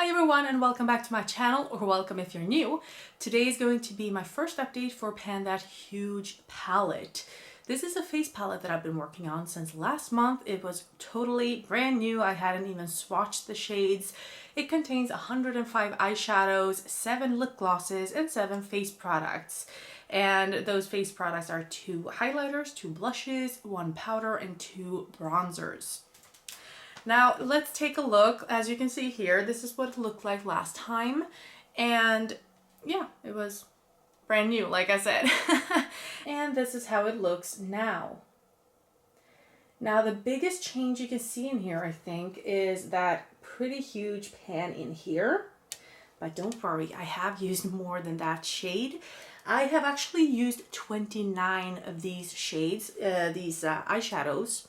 Hi everyone and welcome back to my channel, or welcome if you're new. Today is going to be my first update for Pan That Huge palette. This is a face palette that I've been working on since last month. It was totally brand new. I hadn't even swatched the shades. It contains 105 eyeshadows, 7 lip glosses, and 7 face products. And those face products are 2 highlighters, 2 blushes, 1 powder, and 2 bronzers. Now let's take a look. As you can see here, this is what it looked like last time. And yeah, it was brand new, like I said. And this is how it looks now. Now the biggest change you can see in here, I think, is that pretty huge pan in here. But don't worry, I have used more than that shade. I have actually used 29 of these shades, eyeshadows.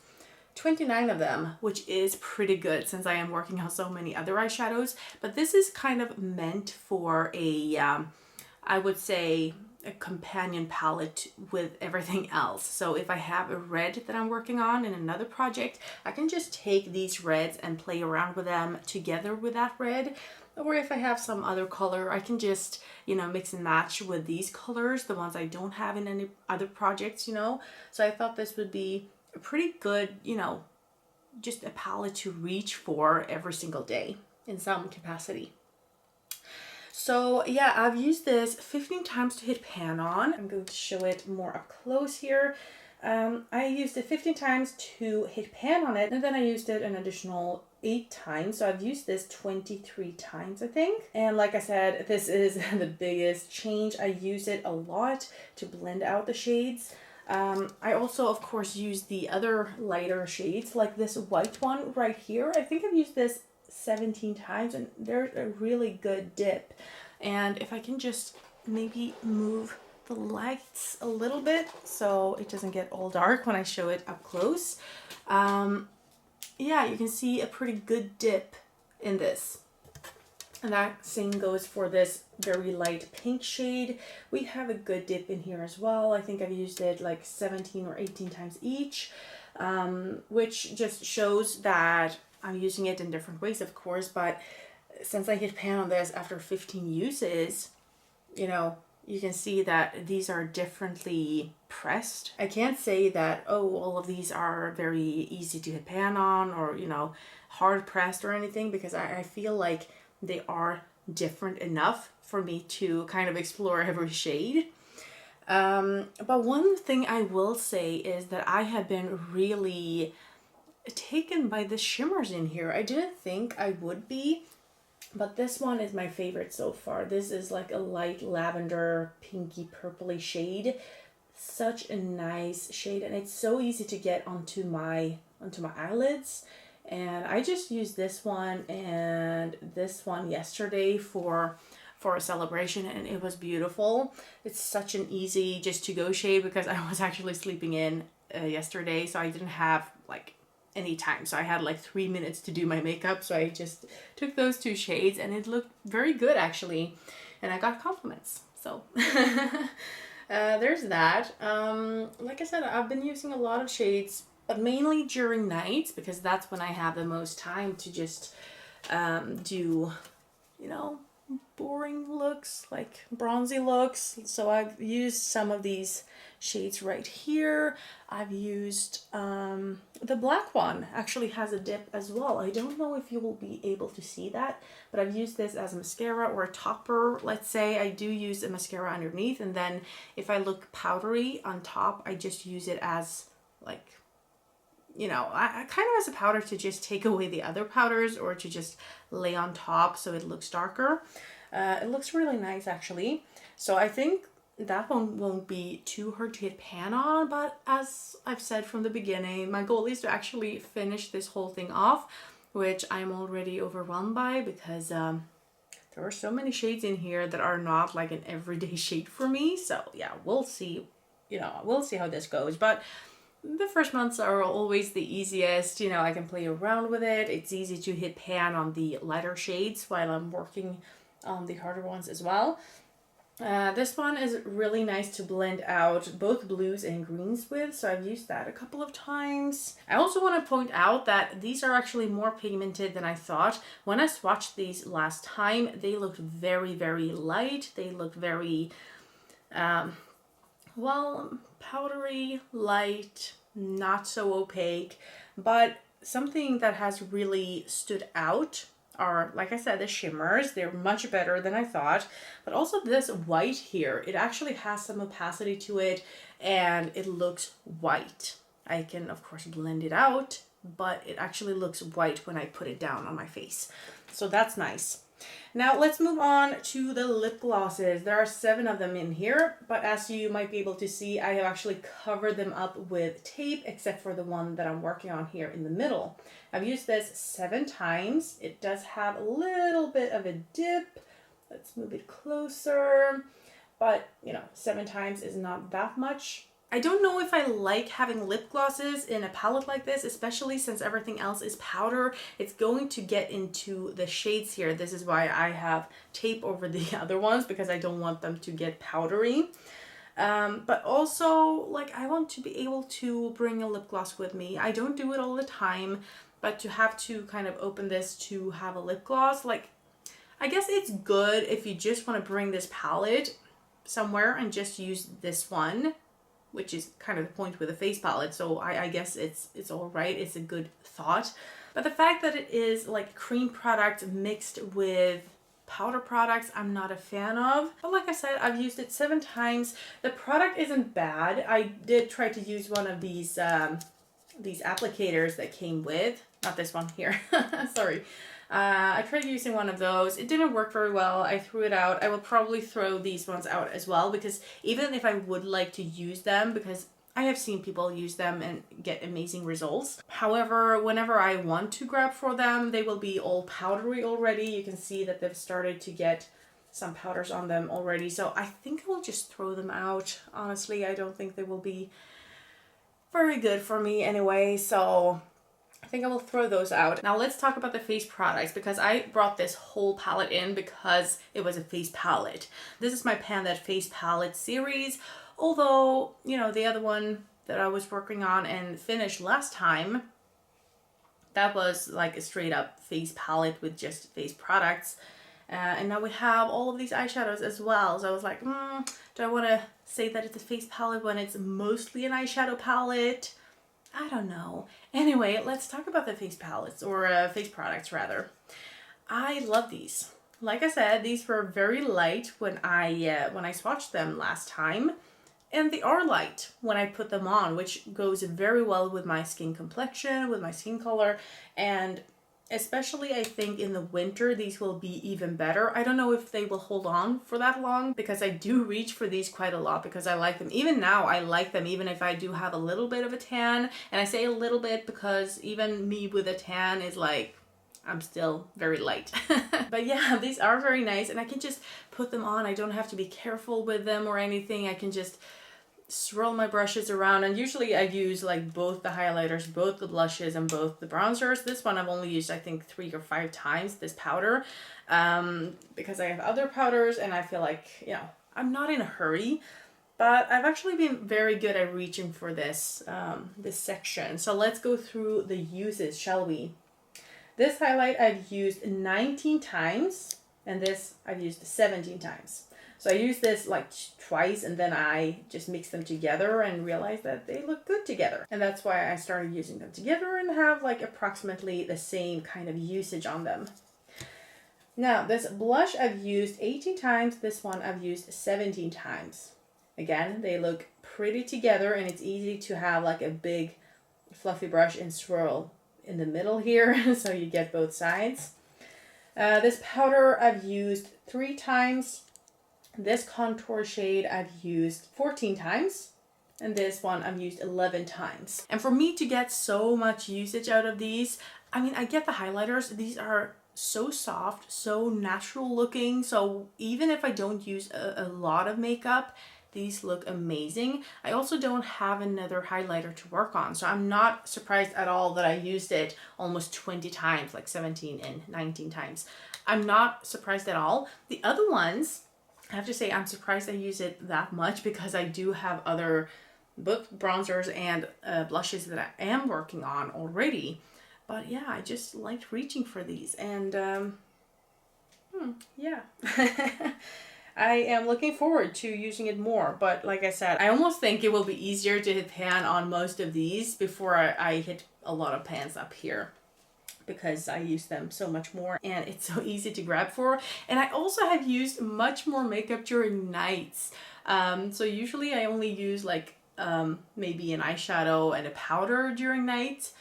29 of them, which is pretty good since I am working on so many other eyeshadows. But this is kind of meant for a, I would say, a companion palette with everything else. So if I have a red that I'm working on in another project, I can just take these reds and play around with them together with that red. Or if I have some other color, I can just, mix and match with these colors, the ones I don't have in any other projects, So I thought this would be a pretty good, just a palette to reach for every single day in some capacity. So yeah, I've used this 15 times to hit pan on. I'm going to show it more up close here. I used it 15 times to hit pan on it, and then I used it an additional 8 times. So I've used this 23 times, I think. And like I said, this is the biggest change. I use it a lot to blend out the shades. I also, of course, use the other lighter shades, like this white one right here. I think I've used this 17 times, and there's a really good dip. And if I can just maybe move the lights a little bit so it doesn't get all dark when I show it up close. Yeah, you can see a pretty good dip in this. And that same goes for this very light pink shade. We have a good dip in here as well. I think I've used it like 17 or 18 times each, which just shows that I'm using it in different ways, of course. But since I hit pan on this after 15 uses, you can see that these are differently pressed. I can't say that, oh, all of these are very easy to hit pan on or, hard pressed or anything, because I feel like they are different enough for me to kind of explore every shade. But one thing I will say is that I have been really taken by the shimmers in here. I didn't think I would be, but this one is my favorite so far. This is like a light lavender, pinky, purpley shade. Such a nice shade, and it's so easy to get onto my eyelids. And I just used this one and this one yesterday for a celebration, and it was beautiful. It's such an easy just to go shade because I was actually sleeping in yesterday, so I didn't have like any time. So I had like 3 minutes to do my makeup, so I just took those 2 shades and it looked very good actually, and I got compliments. So there's that. Like I said, I've been using a lot of shades, but mainly during nights because that's when I have the most time to just do, boring looks, like bronzy looks. So I've used some of these shades right here. I've used the black one, actually has a dip as well. I don't know if you will be able to see that, but I've used this as a mascara or a topper. Let's say I do use a mascara underneath, and then if I look powdery on top, I just use it as like, I kind of as a powder to just take away the other powders or to just lay on top so it looks darker. It looks really nice actually. So I think that one won't be too hard to hit pan on, but as I've said from the beginning, my goal is to actually finish this whole thing off, which I'm already overwhelmed by because there are so many shades in here that are not like an everyday shade for me. So yeah, we'll see, we'll see how this goes. But the first months are always the easiest. I can play around with it. It's easy to hit pan on the lighter shades while I'm working on the harder ones as well. This one is really nice to blend out both blues and greens with, so I've used that a couple of times. I also want to point out that these are actually more pigmented than I thought. When I swatched these last time, they looked very, very light. They looked very, well, powdery, light, not so opaque, but something that has really stood out are, like I said, the shimmers. They're much better than I thought. But also this white here, it actually has some opacity to it and it looks white. I can, of course, blend it out, but it actually looks white when I put it down on my face. So that's nice. Now let's move on to the lip glosses. There are 7 of them in here, but as you might be able to see, I have actually covered them up with tape, except for the one that I'm working on here in the middle. I've used this 7 times. It does have a little bit of a dip. Let's move it closer. But, you know, 7 times is not that much. I don't know if I like having lip glosses in a palette like this, especially since everything else is powder. It's going to get into the shades here. This is why I have tape over the other ones, because I don't want them to get powdery. But also, like, I want to be able to bring a lip gloss with me. I don't do it all the time, but to have to kind of open this to have a lip gloss, like, I guess it's good if you just want to bring this palette somewhere and just use this one, which is kind of the point with a face palette. So I guess it's all right. It's a good thought. But the fact that it is like cream product mixed with powder products, I'm not a fan of. But like I said, I've used it 7 times. The product isn't bad. I did try to use one of these applicators that came with, not this one here. Sorry. I tried using one of those. It didn't work very well. I threw it out. I will probably throw these ones out as well, because even if I would like to use them, because I have seen people use them and get amazing results. However, whenever I want to grab for them, they will be all powdery already. You can see that they've started to get some powders on them already. So I think I will just throw them out. Honestly, I don't think they will be very good for me anyway. So I think I will throw those out. Now let's talk about the face products, because I brought this whole palette in because it was a face palette. This is my Pan That Face palette series. Although, you know, the other one that I was working on and finished last time, that was like a straight up face palette with just face products. And now we have all of these eyeshadows as well. So I was like, do I want to say that it's a face palette when it's mostly an eyeshadow palette? I don't know. Anyway, let's talk about the face palettes, or face products rather. I love these. Like I said, these were very light when I swatched them last time, and they are light when I put them on, which goes very well with my skin complexion, with my skin color, and especially I think in the winter these will be even better. I don't know if they will hold on for that long, because I do reach for these quite a lot because I like them. Even now I like them, even if I do have a little bit of a tan. And I say a little bit because even me with a tan is like, I'm still very light. But yeah, these are very nice and I can just put them on. I don't have to be careful with them or anything. I can just swirl my brushes around, and usually I use like both the highlighters, both the blushes, and both the bronzers. This one I've only used I think 3 or 5 times, this powder, because I have other powders and I feel like, you know, I'm not in a hurry. But I've actually been very good at reaching for this this section. So let's go through the uses, shall we? This highlight I've used 19 times, and this I've used 17 times. So I used this like twice, and then I just mixed them together and realized that they look good together. And that's why I started using them together and have like approximately the same kind of usage on them. Now, this blush I've used 18 times. This one I've used 17 times. Again, they look pretty together, and it's easy to have like a big fluffy brush and swirl in the middle here so you get both sides. This powder I've used 3 times. This contour shade I've used 14 times, and this one I've used 11 times. And for me to get so much usage out of these, I mean, I get the highlighters. These are so soft, so natural looking. So even if I don't use a lot of makeup, these look amazing. I also don't have another highlighter to work on, so I'm not surprised at all that I used it almost 20 times, like 17 and 19 times. I'm not surprised at all. The other ones I have to say I'm surprised I use it that much because I do have other both bronzers and blushes that I am working on already. But yeah, I just liked reaching for these, and yeah. I am looking forward to using it more, but like I said, I almost think it will be easier to hit pan on most of these before I hit a lot of pans up here, because I use them so much more and it's so easy to grab for. And I also have used much more makeup during nights. So usually I only use like maybe an eyeshadow and a powder during nights,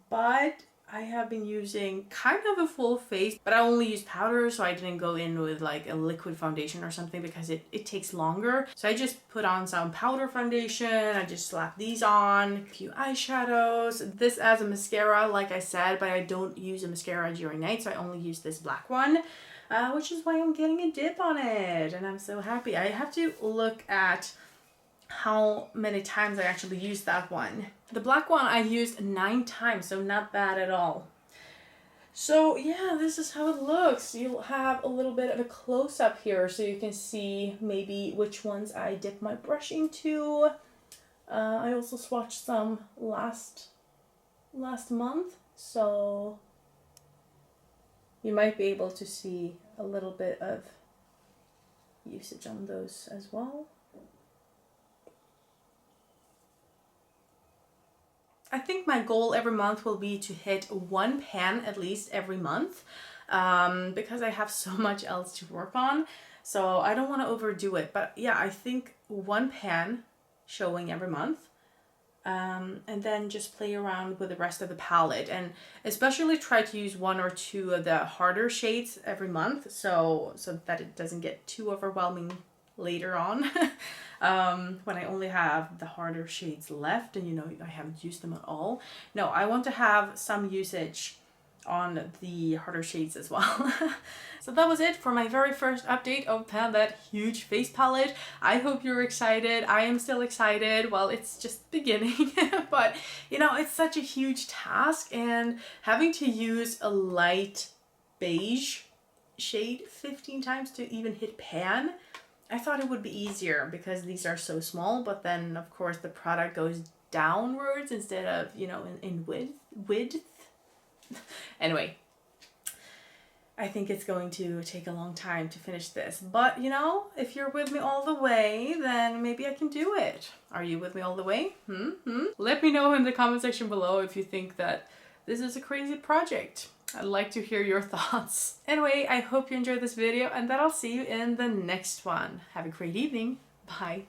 but I have been using kind of a full face, but I only use powder, so I didn't go in with like a liquid foundation or something because it takes longer. So I just put on some powder foundation, I just slap these on, a few eyeshadows, this as a mascara like I said, but I don't use a mascara during night, so I only use this black one. Which is why I'm getting a dip on it, and I'm so happy. I have to look at how many times I actually used that one. The black one I used 9 times, so not bad at all. So yeah, this is how it looks. You'll have a little bit of a close-up here so you can see maybe which ones I dip my brush into. I also swatched some last month, so you might be able to see a little bit of usage on those as well. I think my goal every month will be to hit 1 pan at least every month, because I have so much else to work on. So I don't want to overdo it. But yeah, I think 1 pan showing every month. And then just play around with the rest of the palette, and especially try to use 1 or 2 of the harder shades every month, so that it doesn't get too overwhelming later on. When I only have the harder shades left and I haven't used them at all. No, I want to have some usage on the harder shades as well. So that was it for my very first update of that huge face palette. I hope you're excited. I am still excited. Well, it's just beginning, but it's such a huge task, and having to use a light beige shade 15 times to even hit pan, I thought it would be easier because these are so small, but then of course the product goes downwards instead of, in width. Anyway, I think it's going to take a long time to finish this, but if you're with me all the way, then maybe I can do it. Are you with me all the way? Let me know in the comment section below if you think that this is a crazy project. I'd like to hear your thoughts. Anyway, I hope you enjoyed this video and that I'll see you in the next one. Have a great evening. Bye.